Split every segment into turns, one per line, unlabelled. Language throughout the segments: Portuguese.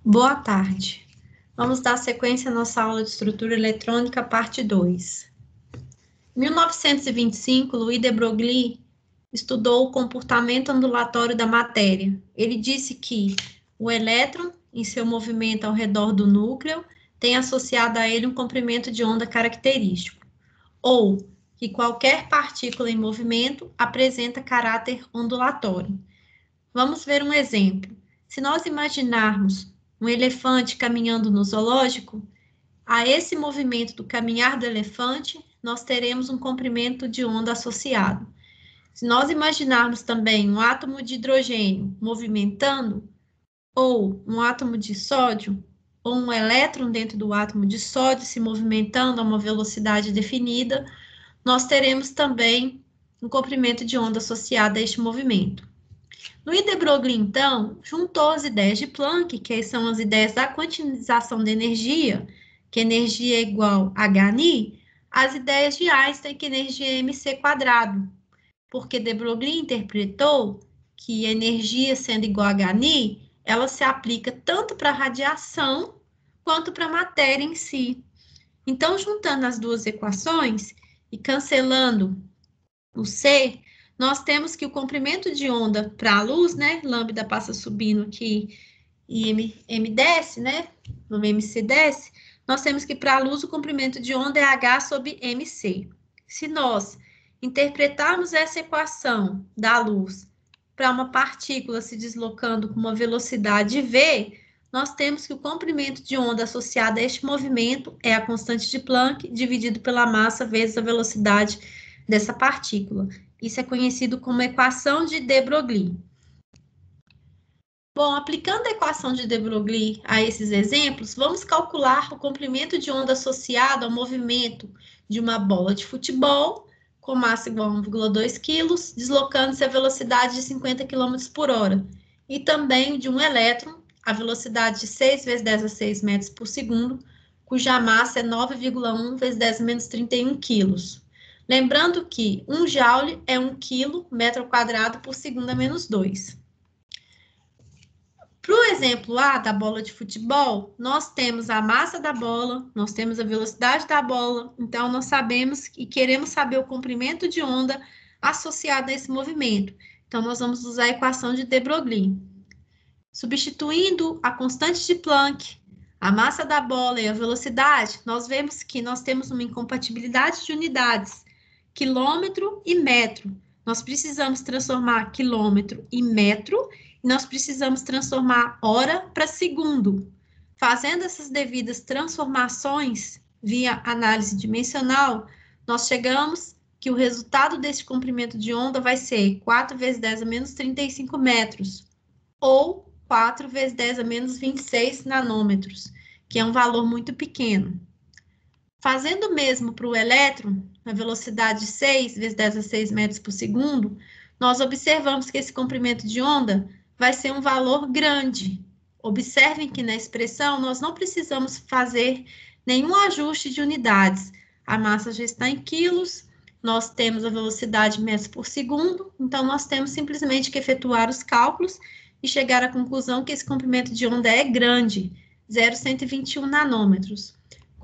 Boa tarde. Vamos dar sequência à nossa aula de estrutura eletrônica, parte 2. Em 1925, Louis de Broglie estudou o comportamento ondulatório da matéria. Ele disse que o elétron, em seu movimento ao redor do núcleo, tem associado a ele um comprimento de onda característico, ou que qualquer partícula em movimento apresenta caráter ondulatório. Vamos ver um exemplo. Se nós imaginarmos um elefante caminhando no zoológico, a esse movimento do caminhar do elefante, nós teremos um comprimento de onda associado. Se nós imaginarmos também um átomo de hidrogênio movimentando, ou um átomo de sódio, ou um elétron dentro do átomo de sódio se movimentando a uma velocidade definida, nós teremos também um comprimento de onda associado a este movimento. Louis de Broglie, então, juntou as ideias de Planck, que são as ideias da quantização da energia, que energia é igual a hν, às ideias de Einstein, que energia é mc², porque de Broglie interpretou que a energia sendo igual a hν, ela se aplica tanto para a radiação quanto para a matéria em si. Então, juntando as duas equações e cancelando o C, nós temos que o comprimento de onda para a luz, né, lambda passa subindo aqui e m desce, né, no mc desce, nós temos que para a luz o comprimento de onda é h sobre mc. Se nós interpretarmos essa equação da luz para uma partícula se deslocando com uma velocidade v, nós temos que o comprimento de onda associado a este movimento é a constante de Planck dividido pela massa vezes a velocidade dessa partícula. Isso é conhecido como equação de de Broglie. Bom, aplicando a equação de de Broglie a esses exemplos, vamos calcular o comprimento de onda associado ao movimento de uma bola de futebol com massa igual a 1,2 kg, deslocando-se a velocidade de 50 km por hora, e também de um elétron, a velocidade de 6 vezes 10 a 6 metros por segundo, cuja massa é 9,1 vezes 10 a menos 31 kg. Lembrando que 1 joule é 1 kg, metro quadrado por segundo a menos 2. Para o exemplo A da bola de futebol, nós temos a massa da bola, nós temos a velocidade da bola, então nós sabemos e queremos saber o comprimento de onda associado a esse movimento. Então, nós vamos usar a equação de de Broglie. Substituindo a constante de Planck, a massa da bola e a velocidade, nós vemos que nós temos uma incompatibilidade de unidades, quilômetro e metro. Nós precisamos transformar quilômetro em metro, e nós precisamos transformar hora para segundo. Fazendo essas devidas transformações via análise dimensional, nós chegamos que o resultado desse comprimento de onda vai ser 4 vezes 10 a menos 35 metros, ou 4 vezes 10 a menos 26 nanômetros, que é um valor muito pequeno. Fazendo o mesmo para o elétron, na velocidade de 6 vezes 10 a 6 metros por segundo, nós observamos que esse comprimento de onda vai ser um valor grande. Observem que na expressão nós não precisamos fazer nenhum ajuste de unidades. A massa já está em quilos, nós temos a velocidade em metros por segundo, então nós temos simplesmente que efetuar os cálculos e chegar à conclusão que esse comprimento de onda é grande, 0,121 nanômetros.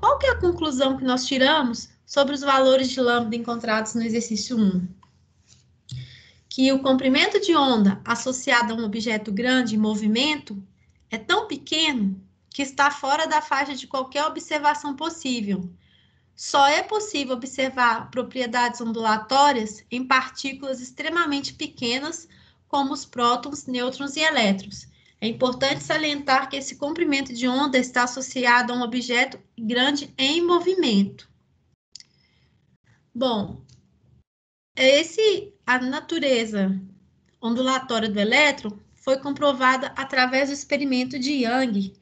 Qual que é a conclusão que nós tiramos sobre os valores de lambda encontrados no exercício 1? Que o comprimento de onda associado a um objeto grande em movimento é tão pequeno que está fora da faixa de qualquer observação possível. Só é possível observar propriedades ondulatórias em partículas extremamente pequenas, como os prótons, nêutrons e elétrons. É importante salientar que esse comprimento de onda está associado a um objeto grande em movimento. Bom, a natureza ondulatória do elétron foi comprovada através do experimento de Young.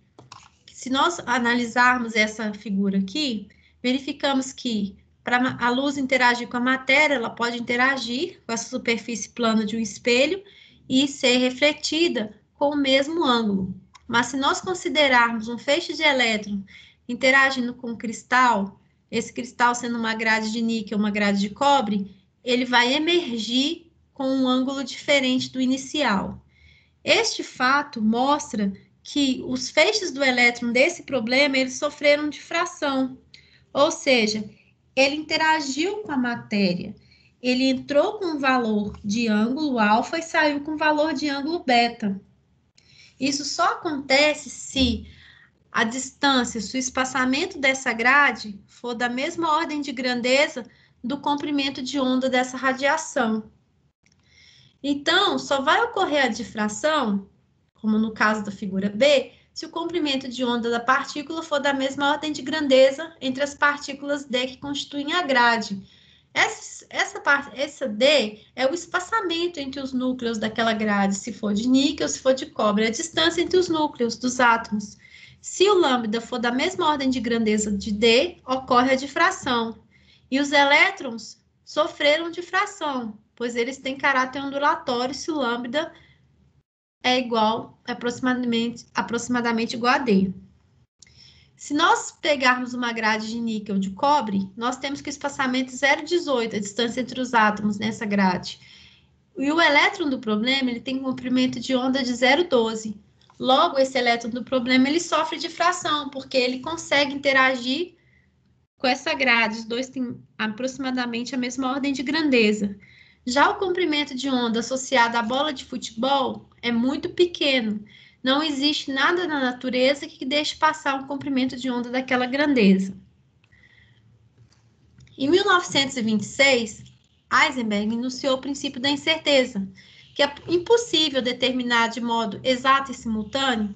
Se nós analisarmos essa figura aqui, verificamos que para a luz interagir com a matéria, ela pode interagir com essa superfície plana de um espelho e ser refletida com o mesmo ângulo. Mas se nós considerarmos um feixe de elétron interagindo com o cristal, esse cristal sendo uma grade de níquel, uma grade de cobre, ele vai emergir com um ângulo diferente do inicial. Este fato mostra que os feixes do elétron desse problema, eles sofreram difração, ou seja, ele interagiu com a matéria, ele entrou com um valor de ângulo alfa e saiu com um valor de ângulo beta. Isso só acontece se a distância, se o espaçamento dessa grade for da mesma ordem de grandeza do comprimento de onda dessa radiação. Então, só vai ocorrer a difração, como no caso da figura B, se o comprimento de onda da partícula for da mesma ordem de grandeza entre as partículas D que constituem a grade. Essa D é o espaçamento entre os núcleos daquela grade, se for de níquel, se for de cobre, a distância entre os núcleos dos átomos. Se o lambda for da mesma ordem de grandeza de D, ocorre a difração. E os elétrons sofreram difração, pois eles têm caráter ondulatório se o lambda é igual, aproximadamente igual a D. Se nós pegarmos uma grade de níquel de cobre, nós temos que o espaçamento 0,18, a distância entre os átomos nessa grade. E o elétron do problema, ele tem um comprimento de onda de 0,12. Logo, esse elétron do problema, ele sofre difração, porque ele consegue interagir com essa grade. Os dois têm aproximadamente a mesma ordem de grandeza. Já o comprimento de onda associado à bola de futebol é muito pequeno. Não existe nada na natureza que deixe passar um comprimento de onda daquela grandeza. Em 1926, Heisenberg enunciou o princípio da incerteza, que é impossível determinar de modo exato e simultâneo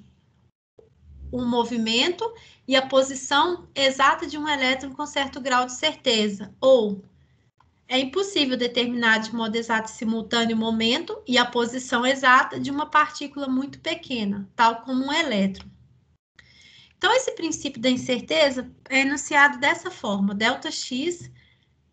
o movimento e a posição exata de um elétron com certo grau de certeza, ou é impossível determinar de modo exato e simultâneo o momento e a posição exata de uma partícula muito pequena, tal como um elétron. Então, esse princípio da incerteza é enunciado dessa forma: ΔX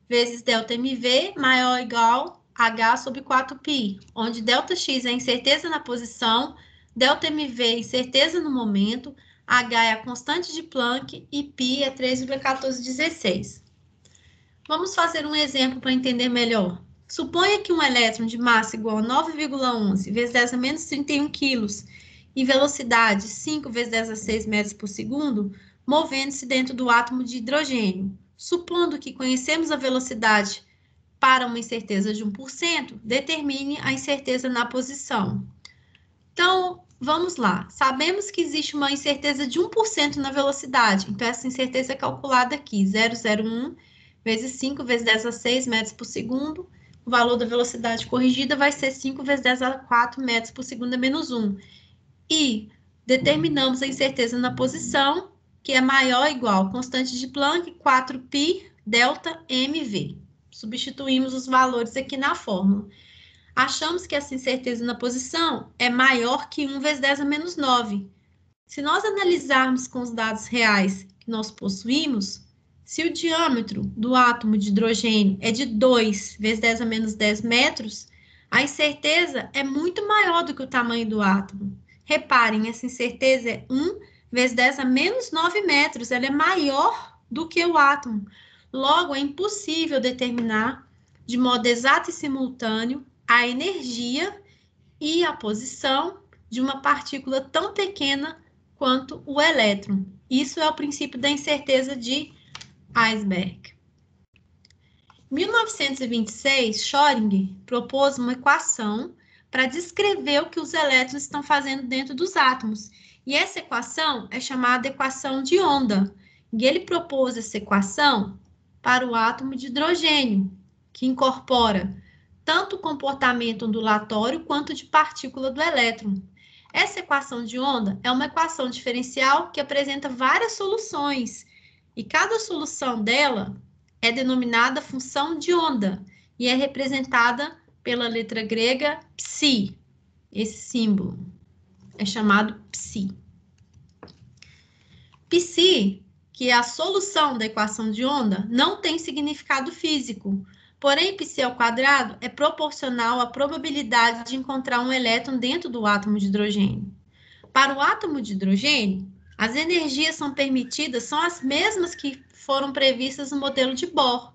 vezes ΔMV maior ou igual a H sobre 4π, onde ΔX é a incerteza na posição, ΔMV é a incerteza no momento, H é a constante de Planck e π é 3,1416. Vamos fazer um exemplo para entender melhor. Suponha que um elétron de massa igual a 9,11 vezes 10 a menos 31 quilos e velocidade 5 vezes 10 a 6 metros por segundo, movendo-se dentro do átomo de hidrogênio. Supondo que conhecemos a velocidade para uma incerteza de 1%, determine a incerteza na posição. Então, vamos lá. Sabemos que existe uma incerteza de 1% na velocidade. Então, essa incerteza é calculada aqui, 0,01 vezes 5 vezes 10 a 6 metros por segundo. O valor da velocidade corrigida vai ser 5 vezes 10 a 4 metros por segundo a menos 1. E determinamos a incerteza na posição, que é maior ou igual a constante de Planck, 4π delta mv. Substituímos os valores aqui na fórmula. Achamos que essa incerteza na posição é maior que 1 vezes 10 a menos 9. Se nós analisarmos com os dados reais que nós possuímos, se o diâmetro do átomo de hidrogênio é de 2 vezes 10 a menos 10 metros, a incerteza é muito maior do que o tamanho do átomo. Reparem, essa incerteza é 1 vezes 10 a menos 9 metros, ela é maior do que o átomo. Logo, é impossível determinar de modo exato e simultâneo a energia e a posição de uma partícula tão pequena quanto o elétron. Isso é o princípio da incerteza de Heisenberg. Em 1926, Schrödinger propôs uma equação para descrever o que os elétrons estão fazendo dentro dos átomos. E essa equação é chamada equação de onda. E ele propôs essa equação para o átomo de hidrogênio, que incorpora tanto o comportamento ondulatório quanto de partícula do elétron. Essa equação de onda é uma equação diferencial que apresenta várias soluções, e cada solução dela é denominada função de onda, e é representada pela letra grega psi. Esse símbolo é chamado psi. Psi, que é a solução da equação de onda, não tem significado físico. Porém, π ao quadrado é proporcional à probabilidade de encontrar um elétron dentro do átomo de hidrogênio. Para o átomo de hidrogênio, as energias são as mesmas que foram previstas no modelo de Bohr.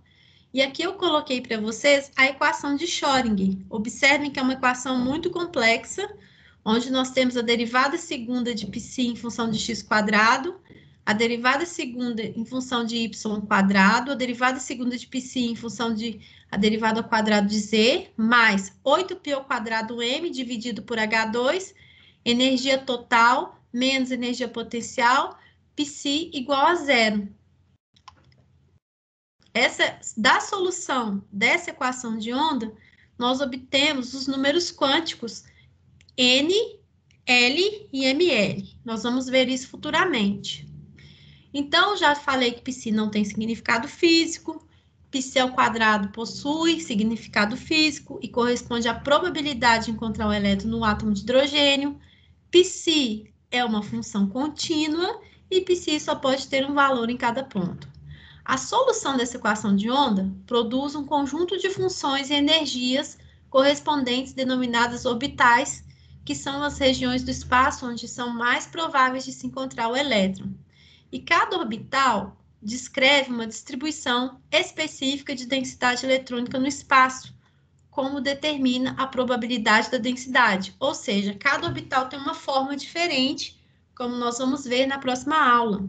E aqui eu coloquei para vocês a equação de Schrödinger. Observem que é uma equação muito complexa, onde nós temos a derivada segunda de π em função de x quadrado, a derivada segunda em função de y quadrado, a derivada segunda de π em função de a derivada ao quadrado de z, mais 8π ao quadrado m dividido por H2, energia total menos energia potencial, π igual a zero. Da solução dessa equação de onda, nós obtemos os números quânticos N, L e ML. Nós vamos ver isso futuramente. Então, já falei que π não tem significado físico, π ao quadrado possui significado físico e corresponde à probabilidade de encontrar o elétron no átomo de hidrogênio. π é uma função contínua e π só pode ter um valor em cada ponto. A solução dessa equação de onda produz um conjunto de funções e energias correspondentes denominadas orbitais, que são as regiões do espaço onde são mais prováveis de se encontrar o elétron. E cada orbital descreve uma distribuição específica de densidade eletrônica no espaço, como determina a probabilidade da densidade. Ou seja, cada orbital tem uma forma diferente, como nós vamos ver na próxima aula.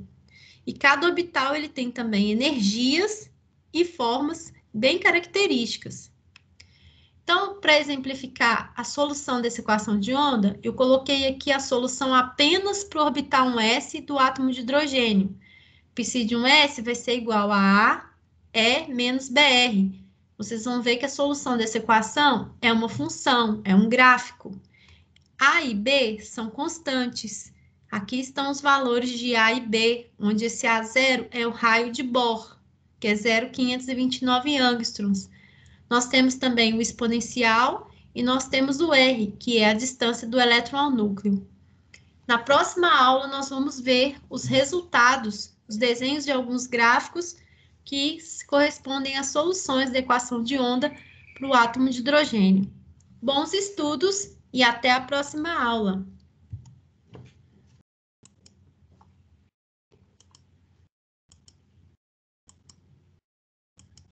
E cada orbital ele tem também energias e formas bem características. Então, para exemplificar a solução dessa equação de onda, eu coloquei aqui a solução apenas para o orbital 1s do átomo de hidrogênio. π de 1s vai ser igual a E menos BR. Vocês vão ver que a solução dessa equação é uma função, é um gráfico. A e B são constantes. Aqui estão os valores de A e B, onde esse A0 é o raio de Bohr, que é 0,529 angstroms. Nós temos também o exponencial e nós temos o R, que é a distância do elétron ao núcleo. Na próxima aula, nós vamos ver os resultados, os desenhos de alguns gráficos que correspondem às soluções da equação de onda para o átomo de hidrogênio. Bons estudos e até a próxima aula!